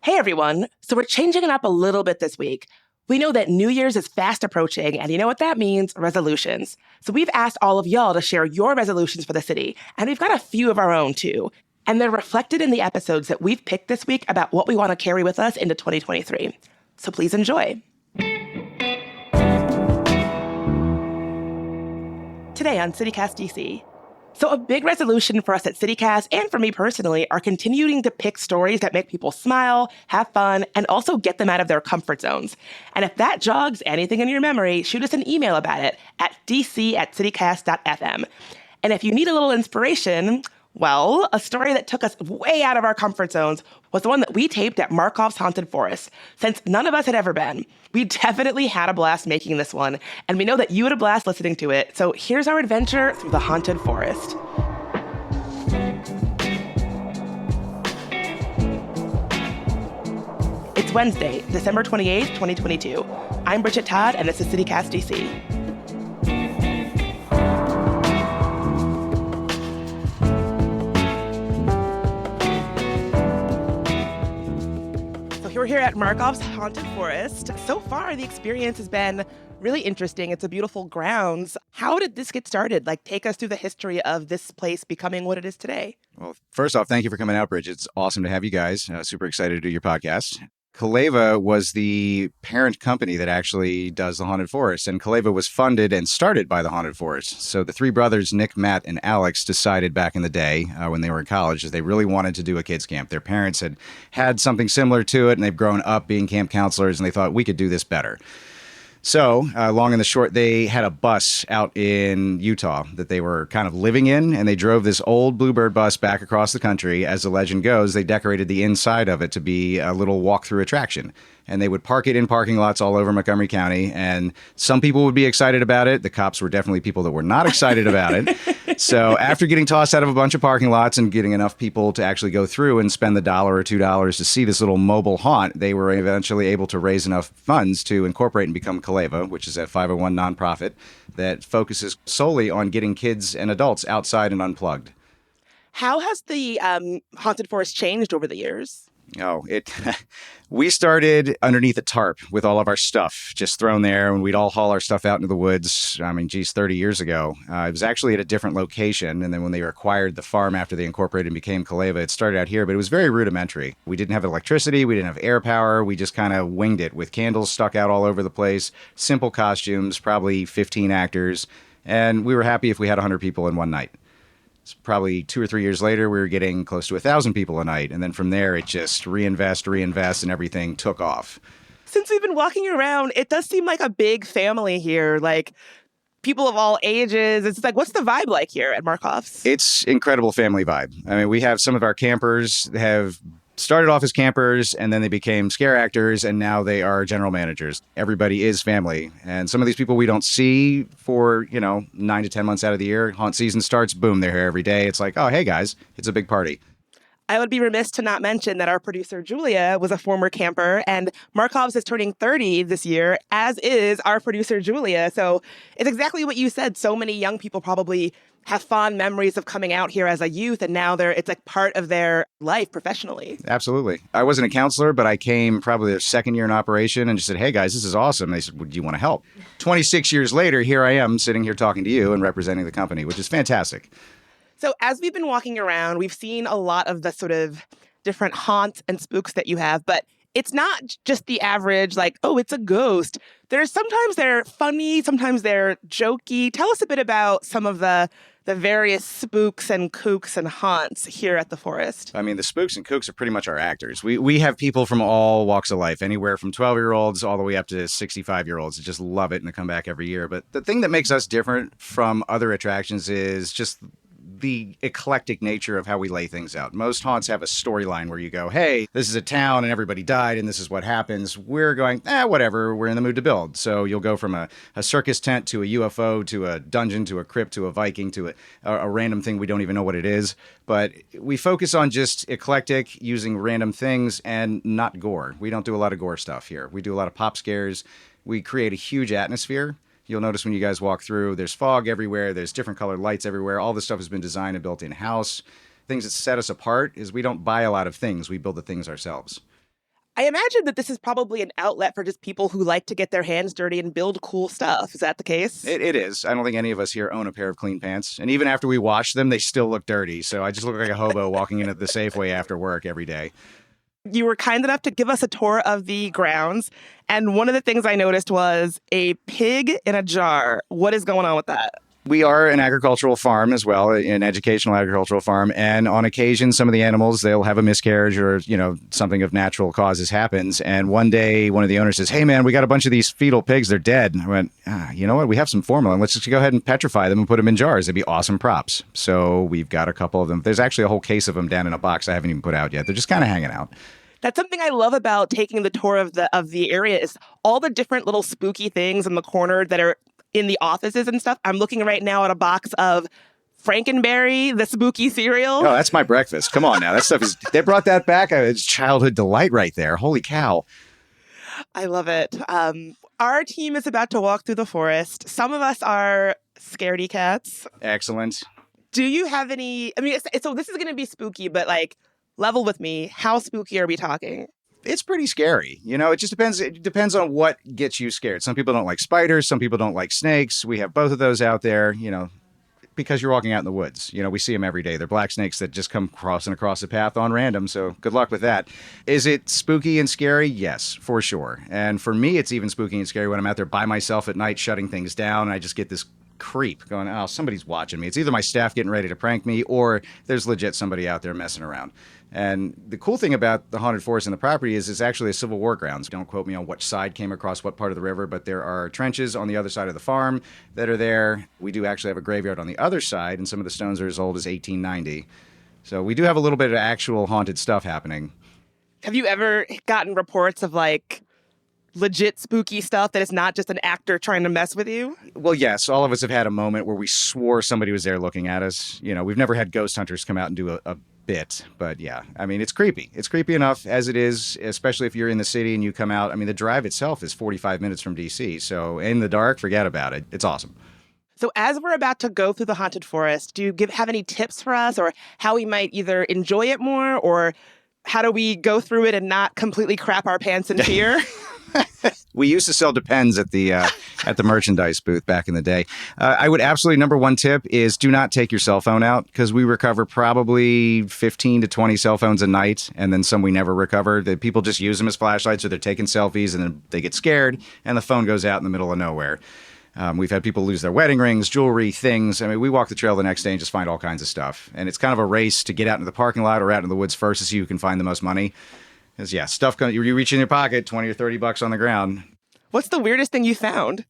Hey everyone! So we're changing it up a little bit this week. We know that New Year's is fast approaching, and you know what that means? Resolutions. So we've asked all of y'all to share your resolutions for the city, and we've got a few of our own too. And they're reflected in the episodes that we've picked this week about what we want to carry with us into 2023. So please enjoy. Today on CityCast DC. So a big resolution for us at CityCast and for me personally are continuing to pick stories that make people smile, have fun, and also get them out of their comfort zones. And if that jogs anything in your memory, shoot us an email about it at dc@citycast.fm. And if you need a little inspiration, well, a story that took us way out of our comfort zones was the one that we taped at Markoff's Haunted Forest. Since none of us had ever been, we definitely had a blast making this one, and we know that you had a blast listening to it. So here's our adventure through the Haunted Forest. It's Wednesday, December 28th, 2022. I'm Bridget Todd, and this is CityCast DC. We're here at Markoff's Haunted Forest. So far, the experience has been really interesting. It's a beautiful grounds. How did this get started? Take us through the history of this place becoming what it is today. Well, first off, thank you for coming out, Bridget. It's awesome to have you guys. Super excited to do your podcast. Kaleva was the parent company that actually does the Haunted Forest, and Kaleva was funded and started by the Haunted Forest. So the three brothers, Nick, Matt, and Alex, decided back in the day when they were in college that they really wanted to do a kids camp. Their parents had something similar to it, and they've grown up being camp counselors, and they thought we could do this better. So, long and the short, they had a bus out in Utah that they were kind of living in, and they drove this old Bluebird bus back across the country. As the legend goes, they decorated the inside of it to be a little walk-through attraction. And they would park it in parking lots all over Montgomery County, and some people would be excited about it. The cops were definitely people that were not excited about it. So after getting tossed out of a bunch of parking lots and getting enough people to actually go through and spend the $1 or $2 to see this little mobile haunt, they were eventually able to raise enough funds to incorporate and become Kaleva, which is a 501 nonprofit that focuses solely on getting kids and adults outside and unplugged. How has the Haunted Forest changed over the years? We started underneath a tarp with all of our stuff just thrown there, and we'd all haul our stuff out into the woods. 30 years ago. It was actually at a different location, and then when they acquired the farm after they incorporated and became Kaleva, it started out here, but it was very rudimentary. We didn't have electricity, we didn't have air power, we just kind of winged it with candles stuck out all over the place, simple costumes, probably 15 actors, and we were happy if we had 100 people in one night. Probably 2 or 3 years later, we were getting close to 1,000 people a night. And then from there, it just reinvest, and everything took off. Since we've been walking around, it does seem like a big family here, people of all ages. It's what's the vibe like here at Markoff's? It's incredible family vibe. We have some of our campers have started off as campers, and then they became scare actors, and now they are general managers. Everybody is family. And some of these people we don't see for, 9 to 10 months out of the year. Haunt season starts, boom, they're here every day. It's like, oh, hey, guys, it's a big party. I would be remiss to not mention that our producer, Julia, was a former camper, and Markoff's is turning 30 this year, as is our producer, Julia. So it's exactly what you said. So many young people probably have fond memories of coming out here as a youth, and now it's part of their life professionally. Absolutely. I wasn't a counselor, but I came probably their second year in operation and just said, hey, guys, this is awesome. They said, well, do you want to help? 26 years later, here I am sitting here talking to you and representing the company, which is fantastic. So as we've been walking around, we've seen a lot of the sort of different haunts and spooks that you have, but it's not just the average, it's a ghost. Sometimes they're funny, sometimes they're jokey. Tell us a bit about some of the various spooks and kooks and haunts here at the forest. The spooks and kooks are pretty much our actors. We have people from all walks of life, anywhere from 12-year-olds all the way up to 65-year-olds that just love it and they come back every year. But the thing that makes us different from other attractions is just the eclectic nature of how we lay things out. Most haunts have a storyline where you go, hey, this is a town and everybody died and this is what happens. We're going, whatever, we're in the mood to build. So you'll go from a circus tent to a UFO to a dungeon to a crypt to a Viking to a random thing we don't even know what it is. But we focus on just eclectic, using random things and not gore. We don't do a lot of gore stuff here. We do a lot of pop scares. We create a huge atmosphere. You'll notice when you guys walk through, there's fog everywhere. There's different colored lights everywhere. All this stuff has been designed and built in-house. Things that set us apart is we don't buy a lot of things. We build the things ourselves. I imagine that this is probably an outlet for just people who like to get their hands dirty and build cool stuff. Is that the case? It is. I don't think any of us here own a pair of clean pants. And even after we wash them, they still look dirty. So I just look like a hobo walking into the Safeway after work every day. You were kind enough to give us a tour of the grounds. And one of the things I noticed was a pig in a jar. What is going on with that? We are an agricultural farm as well, an educational agricultural farm. And on occasion, some of the animals, they'll have a miscarriage or, something of natural causes happens. And one day, one of the owners says, hey, man, we got a bunch of these fetal pigs. They're dead. And I went, you know what? We have some formalin. Let's just go ahead and petrify them and put them in jars. It'd be awesome props. So we've got a couple of them. There's actually a whole case of them down in a box I haven't even put out yet. They're just kind of hanging out. That's something I love about taking the tour of the area is all the different little spooky things in the corner that are in the offices and stuff. I'm looking right now at a box of Frankenberry, the spooky cereal. Oh, that's my breakfast. Come on now. That stuff they brought that back. It's childhood delight right there. Holy cow. I love it. Our team is about to walk through the forest. Some of us are scaredy cats. Excellent. Do you have any, so this is going to be spooky, but level with me. How spooky are we talking? It's pretty scary. It just depends. It depends on what gets you scared. Some people don't like spiders. Some people don't like snakes. We have both of those out there, because you're walking out in the woods. We see them every day. They're black snakes that just come crossing across the path on random. So good luck with that. Is it spooky and scary? Yes, for sure. And for me, it's even spooky and scary when I'm out there by myself at night, shutting things down. And I just get this creep going, oh, somebody's watching me. It's either my staff getting ready to prank me or there's legit somebody out there messing around. And the cool thing about the haunted forest and the property is it's actually a Civil War grounds. Don't quote me on which side came across what part of the river, but there are trenches on the other side of the farm that are there. We do actually have a graveyard on the other side, and some of the stones are as old as 1890. So we do have a little bit of actual haunted stuff happening. Have you ever gotten reports of legit spooky stuff that is not just an actor trying to mess with you? Well, yes. All of us have had a moment where we swore somebody was there looking at us. We've never had ghost hunters come out and do a bit, but yeah, it's creepy. It's creepy enough as it is, especially if you're in the city and you come out. The drive itself is 45 minutes from DC, so in the dark, forget about it. It's awesome. So as we're about to go through the haunted forest, do you have any tips for us or how we might either enjoy it more or how do we go through it and not completely crap our pants in fear? We used to sell Depends at the merchandise booth back in the day. I would absolutely, number one tip is do not take your cell phone out because we recover probably 15 to 20 cell phones a night, and then some we never recover. The people just use them as flashlights or they're taking selfies and then they get scared and the phone goes out in the middle of nowhere. We've had people lose their wedding rings, jewelry, things. We walk the trail the next day and just find all kinds of stuff. And it's kind of a race to get out into the parking lot or out in the woods first to see who can find the most money. Because, yeah, stuff comes, you reach in your pocket, 20 or 30 bucks on the ground. What's the weirdest thing you found?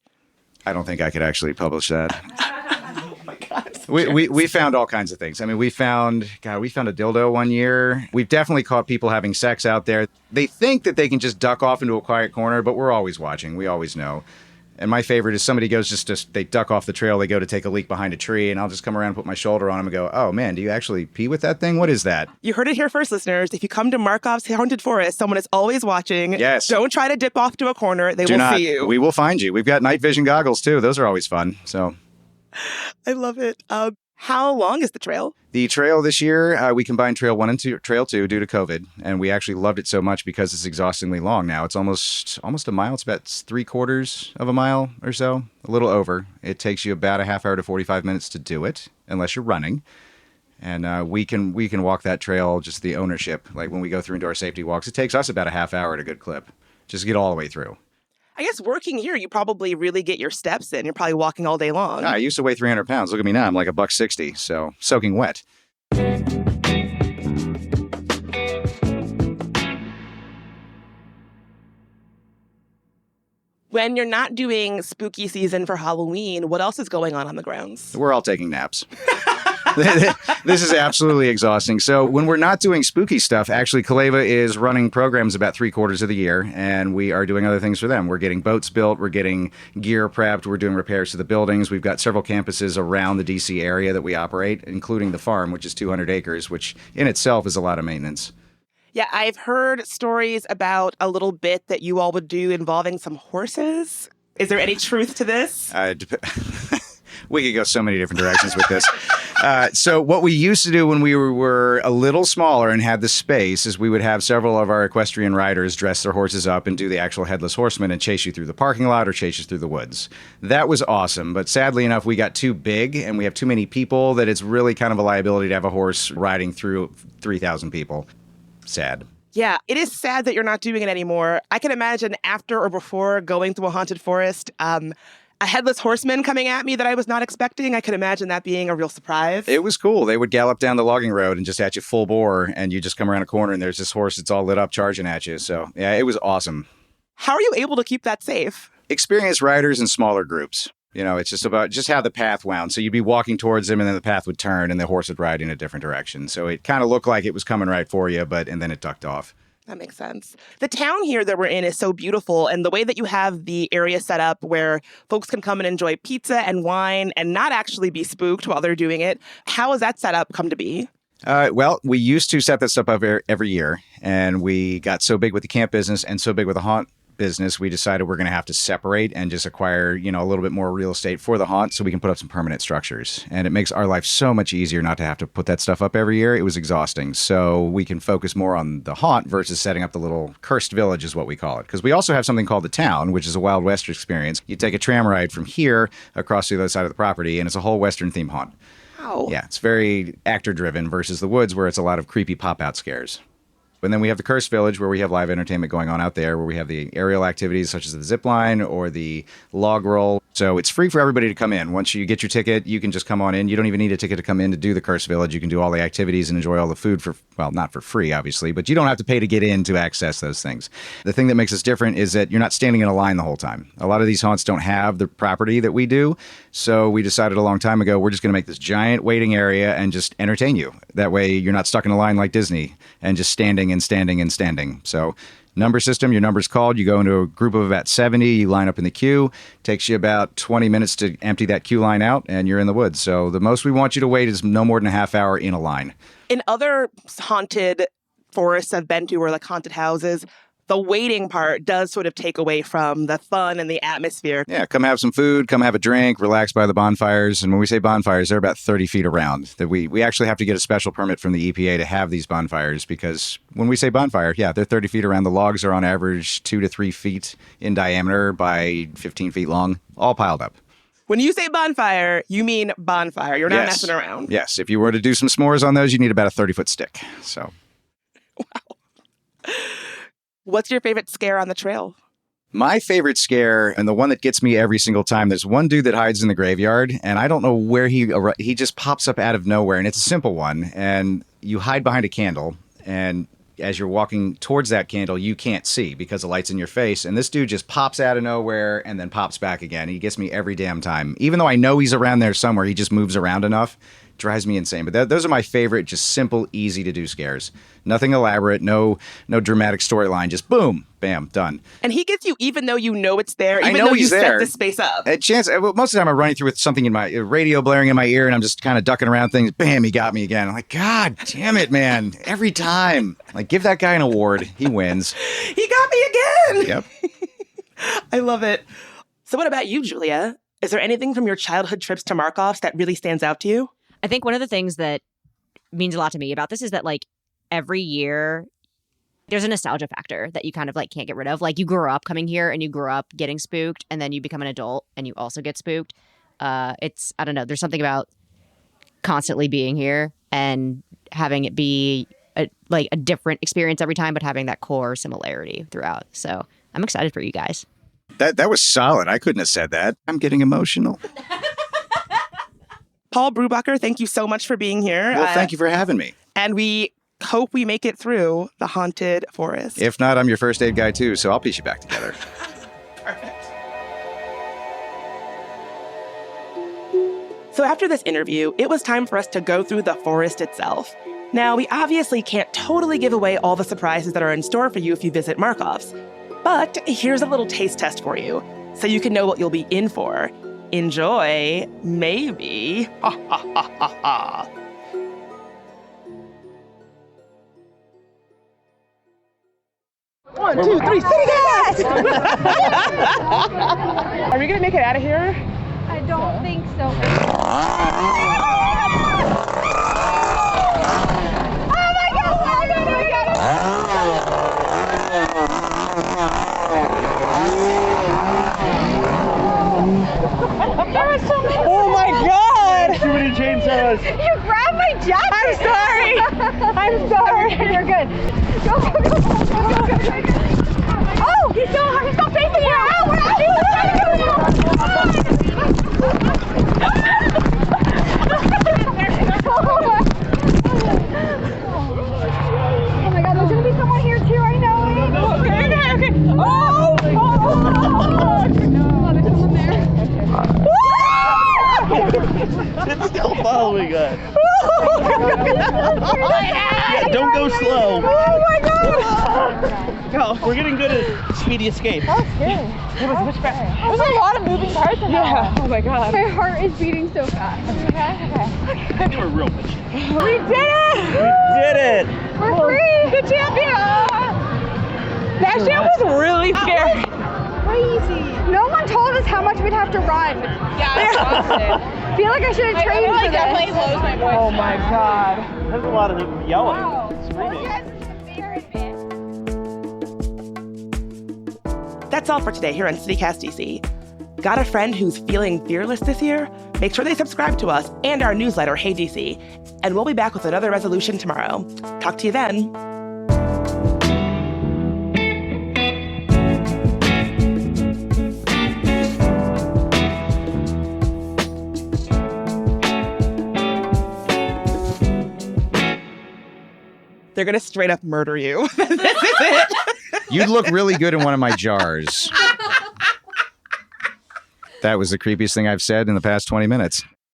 I don't think I could actually publish that. Oh, my God. We found all kinds of things. We found a dildo one year. We've definitely caught people having sex out there. They think that they can just duck off into a quiet corner, but we're always watching. We always know. And my favorite is somebody goes they duck off the trail, they go to take a leak behind a tree, and I'll just come around and put my shoulder on them and go, oh man, do you actually pee with that thing? What is that? You heard it here first, listeners. If you come to Markoff's Haunted Forest, someone is always watching. Yes. Don't try to dip off to a corner. They will see you. We will find you. We've got night vision goggles too. Those are always fun. So I love it. How long is the trail? The trail this year, we combined Trail 1 and Trail 2 due to COVID, and we actually loved it so much because it's exhaustingly long now. It's almost a mile. It's about 3/4 of a mile or so, a little over. It takes you about a half hour to 45 minutes to do it, unless you're running. And we can walk that trail, just the ownership. Like when we go through into our safety walks, it takes us about a half hour at a good clip, just to get all the way through. I guess working here, you probably really get your steps in. You're probably walking all day long. I used to weigh 300 pounds. Look at me now. I'm like $160, so soaking wet. When you're not doing spooky season for Halloween, what else is going on the grounds? We're all taking naps. This is absolutely exhausting. So when we're not doing spooky stuff, actually, Kaleva is running programs about 3/4 of the year, and we are doing other things for them. We're getting boats built. We're getting gear prepped. We're doing repairs to the buildings. We've got several campuses around the D.C. area that we operate, including the farm, which is 200 acres, which in itself is a lot of maintenance. Yeah, I've heard stories about a little bit that you all would do involving some horses. Is there any truth to this? We could go so many different directions with this. So what we used to do when we were a little smaller and had the space is we would have several of our equestrian riders dress their horses up and do the actual headless horseman and chase you through the parking lot or chase you through the woods. That was awesome, but sadly enough, we got too big and we have too many people that it's really kind of a liability to have a horse riding through 3,000 people. Sad. Yeah, it is sad that you're not doing it anymore. I can imagine after or before going through a haunted forest, a headless horseman coming at me that I was not expecting. I could imagine that being a real surprise. It was cool. They would gallop down the logging road and just at you full bore, and you just come around a corner and there's this horse that's all lit up charging at you. So, yeah, it was awesome. How are you able to keep that safe? Experienced riders in smaller groups. You know, it's just about just how the path wound. So you'd be walking towards him and then the path would turn and the horse would ride in a different direction. So it kind of looked like it was coming right for you, and then it ducked off. That makes sense. The town here that we're in is so beautiful, and the way that you have the area set up where folks can come and enjoy pizza and wine and not actually be spooked while they're doing it, how has that setup come to be? Well, we used to set that stuff up every year, and we got so big with the camp business and so big with the haunt business, we decided we're going to have to separate and just acquire, a little bit more real estate for the haunt so we can put up some permanent structures. And it makes our life so much easier not to have to put that stuff up every year. It was exhausting. So we can focus more on the haunt versus setting up the little cursed village is what we call it. Because we also have something called the town, which is a Wild West experience. You take a tram ride from here across to the other side of the property, and it's a whole Western themed haunt. Wow. Yeah, it's very actor driven versus the woods where it's a lot of creepy pop out scares. And then we have the Cursed Village where we have live entertainment going on out there, where we have the aerial activities such as the zip line or the log roll. So it's free for everybody to come in. Once you get your ticket, you can just come on in. You don't even need a ticket to come in to do the Cursed Village. You can do all the activities and enjoy all the food not for free, obviously, but you don't have to pay to get in to access those things. The thing that makes us different is that you're not standing in a line the whole time. A lot of these haunts don't have the property that we do. So we decided a long time ago, we're just going to make this giant waiting area and just entertain you. That way you're not stuck in a line like Disney and just standing and standing and standing. So number system, your number's called, you go into a group of about 70, you line up in the queue, takes you about 20 minutes to empty that queue line out, and you're in the woods. So the most we want you to wait is no more than a half hour in a line. In other haunted forests I've been to, or like haunted houses, the waiting part does sort of take away from the fun and the atmosphere. Yeah, come have some food, come have a drink, relax by the bonfires. And when we say bonfires, they're about 30 feet around. That we actually have to get a special permit from the EPA to have these bonfires, because when we say bonfire, yeah, they're 30 feet around. The logs are on average 2 to 3 feet in diameter by 15 feet long, all piled up. When you say bonfire, you mean bonfire. You're not messing around. Yes, if you were to do some s'mores on those, you need about a 30-foot stick. So, wow. What's your favorite scare on the trail? My favorite scare, and the one that gets me every single time, there's one dude that hides in the graveyard, and I don't know where he just pops up out of nowhere, and it's a simple one, and you hide behind a candle, and as you're walking towards that candle, you can't see because the light's in your face, and this dude just pops out of nowhere and then pops back again. He gets me every damn time. Even though I know he's around there somewhere, he just moves around enough. Drives me insane. But those are my favorite, just simple, easy to do scares. Nothing elaborate, no dramatic storyline. Just boom, bam, done. And he gets you even though you know it's there, even I know though he's you there. set the space up. Most of the time I'm running through with something in my radio blaring in my ear, and I'm just kind of ducking around things. Bam, he got me again. I'm like, God damn it, man. Every time. Like, give that guy an award. He wins. He got me again. Yep. I love it. So what about you, Julia? Is there anything from your childhood trips to Markoff's that really stands out to you? I think one of the things that means a lot to me about this is that, like, every year there's a nostalgia factor that you kind of, like, can't get rid of. Like, you grew up coming here and you grew up getting spooked, and then you become an adult and you also get spooked. I don't know, there's something about constantly being here and having it be a different experience every time, but having that core similarity throughout. So I'm excited for you guys. That was solid. I couldn't have said that. I'm getting emotional. Paul Brubacher, thank you so much for being here. Well, thank you for having me. And we hope we make it through the haunted forest. If not, I'm your first aid guy too, so I'll piece you back together. Perfect. So after this interview, it was time for us to go through the forest itself. Now, we obviously can't totally give away all the surprises that are in store for you if you visit Markoff's, but here's a little taste test for you, so you can know what you'll be in for. Enjoy, maybe. Ha ha ha ha ha. One, two, three, city gas! Are we gonna make it out of here? I don't think so. You grabbed my jacket. I'm sorry. I'm sorry. You're good. Go, go, go, go, go, go, go, go. Oh, he's still facing you. Oh, we're out. Oh my God, there's gonna be someone here too. I know. Okay. Oh, there's someone there. It's still following us. Yeah, don't go slow. Oh my God. Go. We're getting good at speedy escape. That was scary. It was much better. There's a lot of moving parts in that. Yeah. Oh my God. My heart is beating so fast. Okay. You were real bitchy. We did it! We did it. We're free! The champion! That shit was really scary. Crazy. No one told us how much we'd have to run. Yeah, I exhausted. Feel like I should have trained for definitely this. blows my voice. Oh my God. There's a lot of yelling, screaming. That's all for today here on CityCast DC. Got a friend who's feeling fearless this year? Make sure they subscribe to us and our newsletter, Hey DC. And we'll be back with another resolution tomorrow. Talk to you then. They're going to straight up murder you. This is it. You'd look really good in one of my jars. That was the creepiest thing I've said in the past 20 minutes.